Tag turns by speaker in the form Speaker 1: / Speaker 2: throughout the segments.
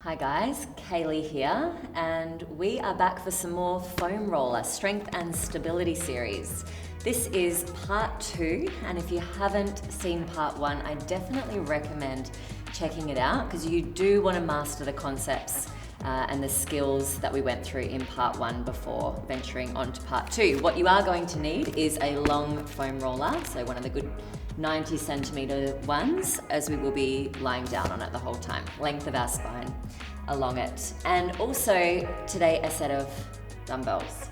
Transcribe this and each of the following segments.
Speaker 1: Hi guys, Kaylee here, and we are back for some more foam roller strength and stability series. This is part 2, and if you haven't seen part 1, I definitely recommend checking it out because you do want to master the concepts and the skills that we went through in part 1 before venturing on to part 2. What you are going to need is a long foam roller, so one of the good 90 centimeter ones, as we will be lying down on it the whole time, length of our spine along it. And also today a set of dumbbells.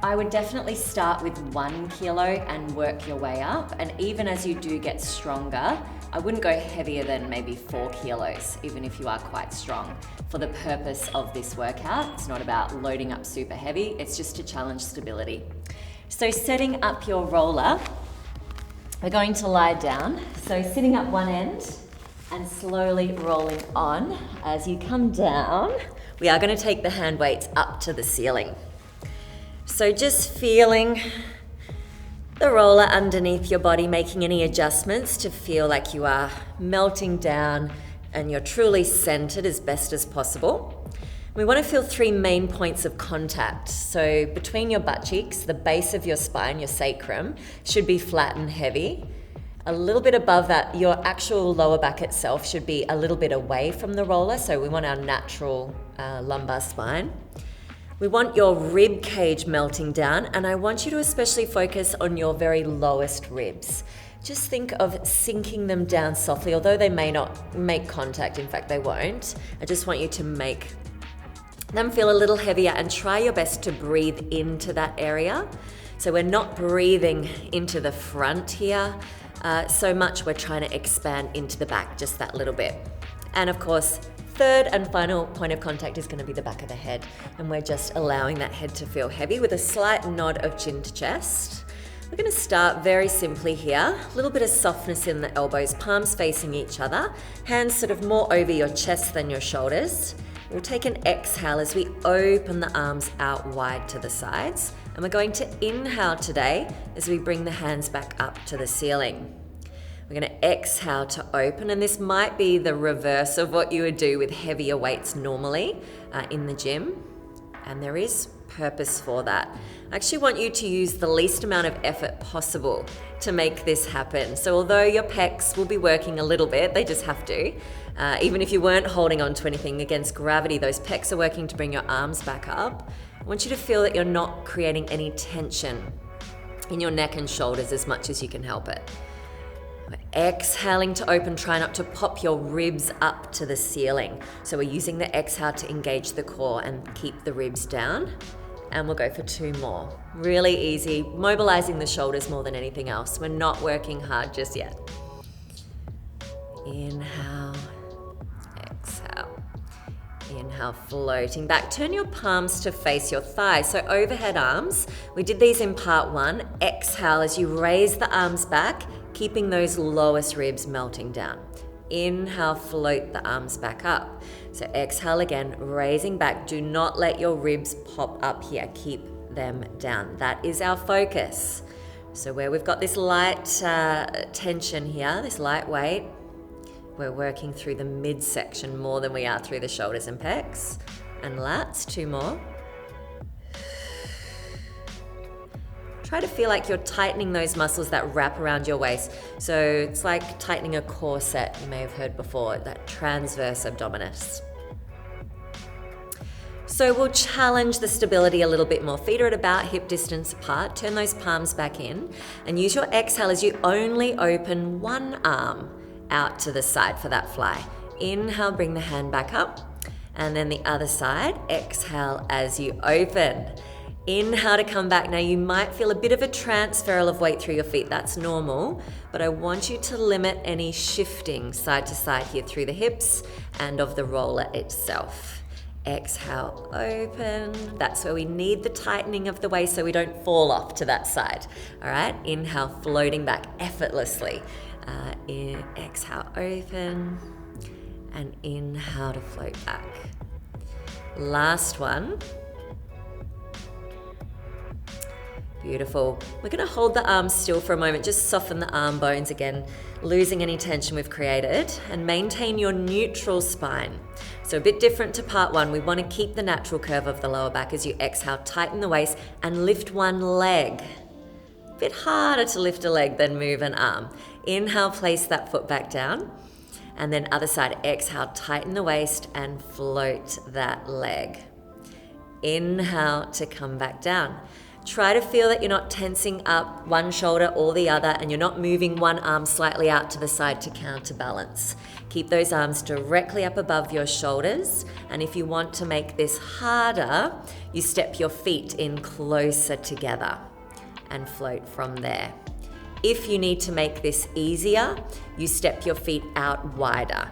Speaker 1: I would definitely start with 1 kilo and work your way up, and even as you do get stronger, I wouldn't go heavier than maybe 4 kilos, even if you are quite strong. For the purpose of this workout, it's not about loading up super heavy, it's just to challenge stability. So setting up your roller, we're going to lie down. So sitting up one end and slowly rolling on. As you come down, we are going to take the hand weights up to the ceiling. So just feeling the roller underneath your body, making any adjustments to feel like you are melting down and you're truly centered as best as possible. We want to feel 3 main points of contact. So between your butt cheeks, the base of your spine, your sacrum, should be flat and heavy. A little bit above that, your actual lower back itself should be a little bit away from the roller. So we want our natural lumbar spine. We want your rib cage melting down, and I want you to especially focus on your very lowest ribs. Just think of sinking them down softly, although they may not make contact, in fact they won't. I just want you to make them feel a little heavier and try your best to breathe into that area. So we're not breathing into the front here so much, we're trying to expand into the back just that little bit. And of course, third and final point of contact is going to be the back of the head, and we're just allowing that head to feel heavy with a slight nod of chin to chest. We're going to start very simply here, a little bit of softness in the elbows, palms facing each other, hands sort of more over your chest than your shoulders. We'll take an exhale as we open the arms out wide to the sides, and we're going to inhale today as we bring the hands back up to the ceiling. We're going to exhale to open, and this might be the reverse of what you would do with heavier weights normally in the gym, and there is purpose for that. I actually want you to use the least amount of effort possible to make this happen. So although your pecs will be working a little bit, they just have to. Even if you weren't holding on to anything against gravity, those pecs are working to bring your arms back up. I want you to feel that you're not creating any tension in your neck and shoulders as much as you can help it. Exhaling to open, try not to pop your ribs up to the ceiling. So we're using the exhale to engage the core and keep the ribs down. And we'll go for 2 more. Really easy, mobilizing the shoulders more than anything else. We're not working hard just yet. Inhale, exhale. Inhale, floating back. Turn your palms to face your thighs. So overhead arms, we did these in part 1. Exhale as you raise the arms back, keeping those lowest ribs melting down. Inhale, float the arms back up. So exhale again, raising back. Do not let your ribs pop up here. Keep them down. That is our focus. So where we've got this light tension here, this light weight, we're working through the midsection more than we are through the shoulders and pecs. And lats, 2 more. Try to feel like you're tightening those muscles that wrap around your waist. So it's like tightening a corset, you may have heard before, that transverse abdominis. So we'll challenge the stability a little bit more. Feet are at about hip distance apart. Turn those palms back in and use your exhale as you only open 1 arm out to the side for that fly. Inhale, bring the hand back up, and then the other side. Exhale as you open. Inhale to come back. Now you might feel a bit of a transfer of weight through your feet. That's normal, but I want you to limit any shifting side to side here through the hips and of the roller itself. Exhale, open. That's where we need the tightening of the waist so we don't fall off to that side. All right, inhale, floating back effortlessly. Exhale, open, and inhale to float back. Last one. Beautiful. We're going to hold the arms still for a moment, just soften the arm bones again, losing any tension we've created, and maintain your neutral spine. So a bit different to part one, we want to keep the natural curve of the lower back. As you exhale, tighten the waist and lift one leg. A bit harder to lift a leg than move an arm. Inhale, place that foot back down. And then other side, exhale, tighten the waist and float that leg. Inhale to come back down. Try to feel that you're not tensing up one shoulder or the other, and you're not moving one arm slightly out to the side to counterbalance. Keep those arms directly up above your shoulders, and if you want to make this harder, you step your feet in closer together and float from there. If you need to make this easier, you step your feet out wider.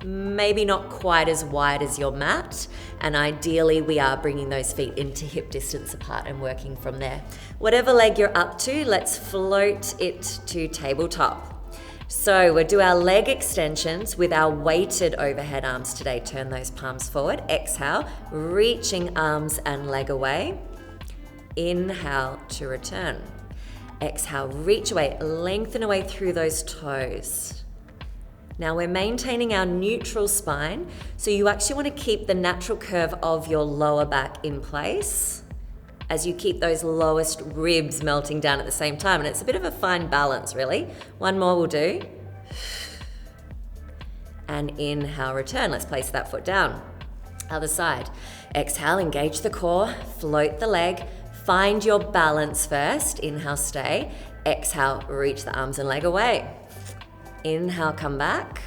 Speaker 1: Maybe not quite as wide as your mat, and ideally we are bringing those feet into hip distance apart and working from there. Whatever leg you're up to, let's float it to tabletop. So we'll do our leg extensions with our weighted overhead arms today. Turn those palms forward, exhale, reaching arms and leg away. Inhale to return. Exhale, reach away, lengthen away through those toes. Now we're maintaining our neutral spine, so you actually want to keep the natural curve of your lower back in place as you keep those lowest ribs melting down at the same time. And it's a bit of a fine balance, really. One more will do. And inhale, return. Let's place that foot down. Other side. Exhale, engage the core, float the leg. Find your balance first. Inhale, stay. Exhale, reach the arms and leg away. Inhale, come back,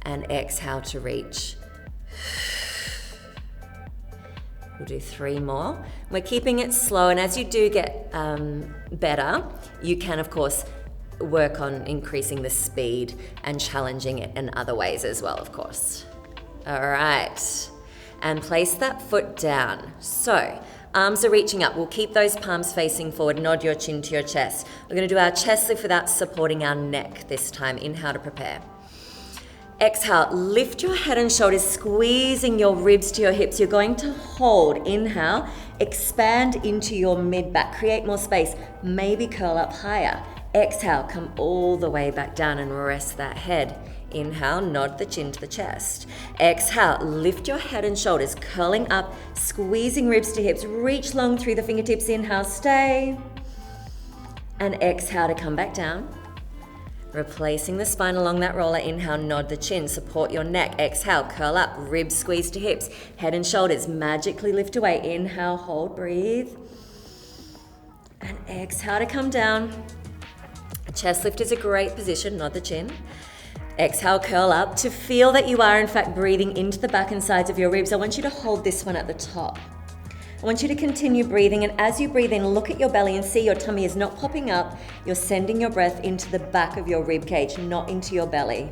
Speaker 1: and exhale to reach. We'll do 3 more. We're keeping it slow, and as you do get better, you can, of course, work on increasing the speed and challenging it in other ways as well, of course. All right, and place that foot down. So, arms are reaching up. We'll keep those palms facing forward. Nod your chin to your chest. We're going to do our chest lift without supporting our neck this time. Inhale to prepare. Exhale, lift your head and shoulders, squeezing your ribs to your hips. You're going to hold. Inhale, expand into your mid-back. Create more space. Maybe curl up higher. Exhale, come all the way back down and rest that head. Inhale, nod the chin to the chest. Exhale, lift your head and shoulders, curling up, squeezing ribs to hips. Reach long through the fingertips. Inhale, stay. And exhale to come back down. Replacing the spine along that roller. Inhale, nod the chin, support your neck. Exhale, curl up, ribs squeeze to hips. Head and shoulders magically lift away. Inhale, hold, breathe. And exhale to come down. Chest lift is a great position, nod the chin. Exhale, curl up. To feel that you are in fact breathing into the back and sides of your ribs, I want you to hold this one at the top. I want you to continue breathing, and as you breathe in, look at your belly and see your tummy is not popping up. You're sending your breath into the back of your rib cage, not into your belly.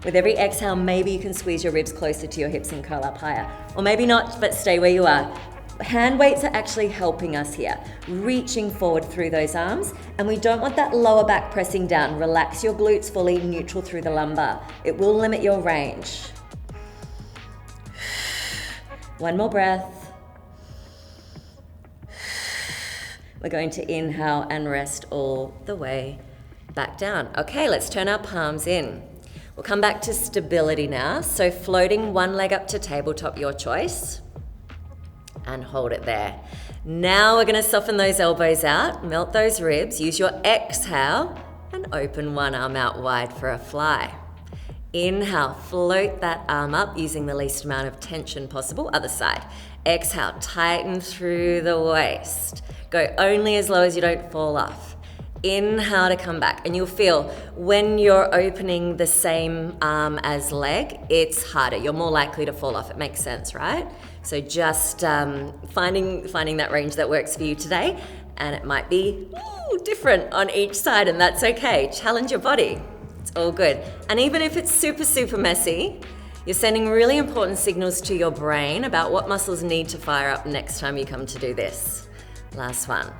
Speaker 1: With every exhale, maybe you can squeeze your ribs closer to your hips and curl up higher. Or maybe not, but stay where you are. Hand weights are actually helping us here, reaching forward through those arms, and we don't want that lower back pressing down. Relax your glutes fully, neutral through the lumbar. It will limit your range. One more breath. We're going to inhale and rest all the way back down. Okay, let's turn our palms in. We'll come back to stability now. So floating one leg up to tabletop, your choice. And hold it there. Now we're going to soften those elbows out, melt those ribs, use your exhale, and open one arm out wide for a fly. Inhale, float that arm up using the least amount of tension possible. Other side. Exhale, tighten through the waist. Go only as low as you don't fall off. Inhale to come back, and you'll feel when you're opening the same arm as leg, it's harder. You're more likely to fall off. It makes sense, right? So just finding that range that works for you today, and it might be different on each side, and that's okay. Challenge your body. It's all good. And even if it's super, super messy, you're sending really important signals to your brain about what muscles need to fire up next time you come to do this. Last one.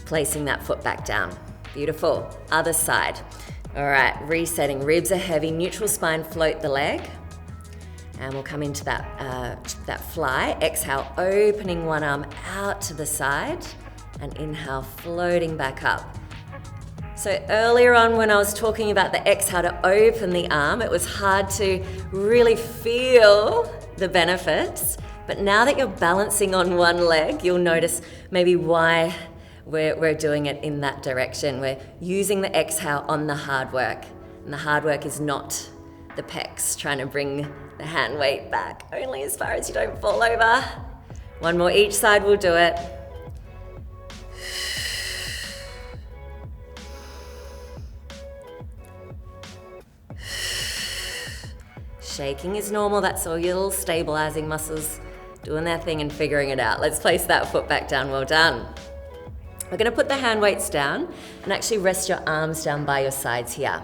Speaker 1: Placing that foot back down. Beautiful. Other side. All right, resetting. Ribs are heavy. Neutral spine, float the leg. And we'll come into that fly. Exhale, opening one arm out to the side, and inhale, floating back up. So earlier on when I was talking about the exhale to open the arm, it was hard to really feel the benefits. But now that you're balancing on one leg, you'll notice maybe why we're doing it in that direction. We're using the exhale on the hard work. And the hard work is not the pecs, trying to bring the hand weight back, only as far as you don't fall over. One more each side will do it. Shaking is normal, that's all your little stabilizing muscles doing their thing and figuring it out. Let's place that foot back down, well done. We're gonna put the hand weights down and actually rest your arms down by your sides here.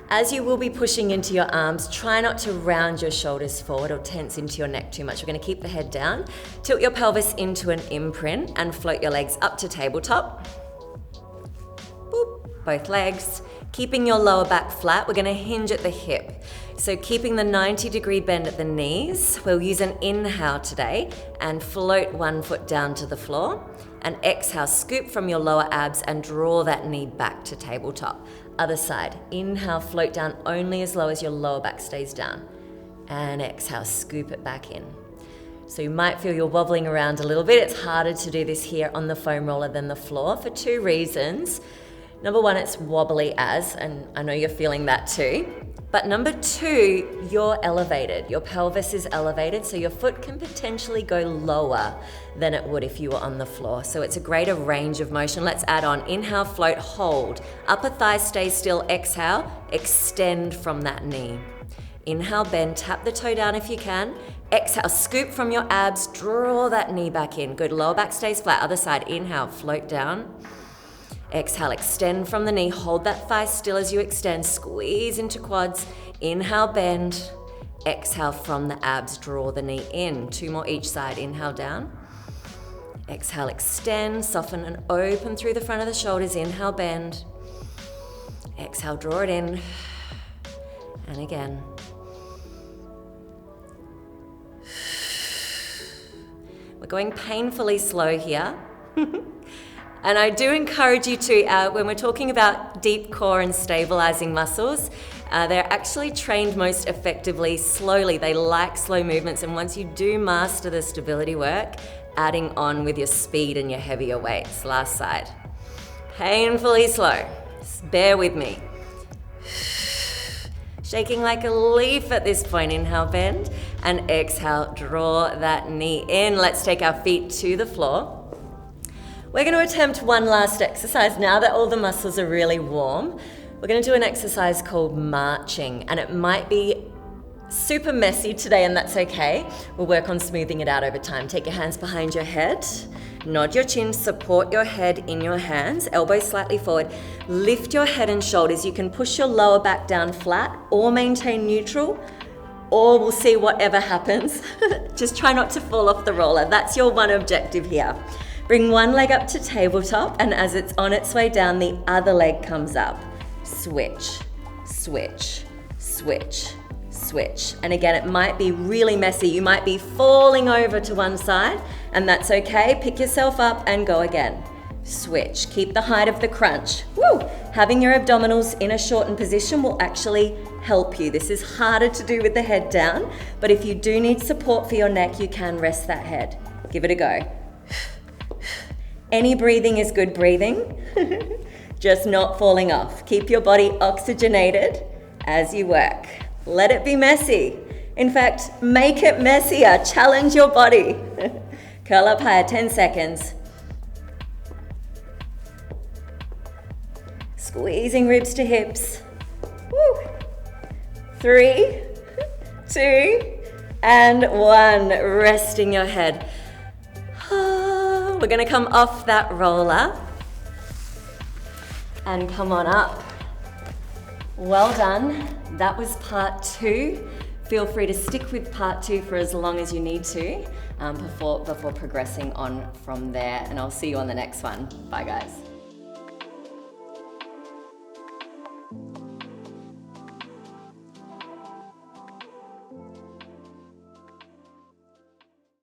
Speaker 1: As you will be pushing into your arms, try not to round your shoulders forward or tense into your neck too much. We're gonna keep the head down, tilt your pelvis into an imprint and float your legs up to tabletop. Boop, both legs. Keeping your lower back flat, we're gonna hinge at the hip. So keeping the 90-degree bend at the knees, we'll use an inhale today and float one foot down to the floor. And exhale, scoop from your lower abs and draw that knee back to tabletop. Other side, inhale, float down only as low as your lower back stays down. And exhale, scoop it back in. So you might feel you're wobbling around a little bit. It's harder to do this here on the foam roller than the floor for two reasons. Number one, it's wobbly and I know you're feeling that too. But number two, you're elevated. Your pelvis is elevated, so your foot can potentially go lower than it would if you were on the floor. So it's a greater range of motion. Let's add on. Inhale, float, hold. Upper thigh stays still. Exhale, extend from that knee. Inhale, bend, tap the toe down if you can. Exhale, scoop from your abs, draw that knee back in. Good, lower back stays flat. Other side, inhale, float down. Exhale, extend from the knee, hold that thigh still as you extend, squeeze into quads, inhale, bend, exhale from the abs, draw the knee in. Two more each side, inhale down, exhale, extend, soften and open through the front of the shoulders, inhale, bend, exhale, draw it in, and again. We're going painfully slow here. And I do encourage you to, when we're talking about deep core and stabilizing muscles, they're actually trained most effectively slowly. They like slow movements, and once you do master the stability work, adding on with your speed and your heavier weights. Last side. Painfully slow. Just bear with me. Shaking like a leaf at this point. Inhale, bend, and exhale, draw that knee in. Let's take our feet to the floor. We're going to attempt one last exercise now that all the muscles are really warm. We're going to do an exercise called marching, and it might be super messy today, and that's okay. We'll work on smoothing it out over time. Take your hands behind your head, nod your chin, support your head in your hands, elbows slightly forward. Lift your head and shoulders. You can push your lower back down flat or maintain neutral, or we'll see whatever happens. Just try not to fall off the roller. That's your one objective here. Bring one leg up to tabletop, and as it's on its way down, the other leg comes up. Switch, switch, switch, switch. And again, it might be really messy. You might be falling over to one side, and that's okay. Pick yourself up and go again. Switch. Keep the height of the crunch. Woo! Having your abdominals in a shortened position will actually help you. This is harder to do with the head down, but if you do need support for your neck, you can rest that head. Give it a go. Any breathing is good breathing, just not falling off. Keep your body oxygenated as you work. Let it be messy. In fact, make it messier. Challenge your body. Curl up higher, 10 seconds. Squeezing ribs to hips. Woo. 3, 2, and 1. Resting your head. We're going to come off that roller and come on up. Well done. That was part 2. Feel free to stick with part 2 for as long as you need to before progressing on from there. And I'll see you on the next one. Bye, guys.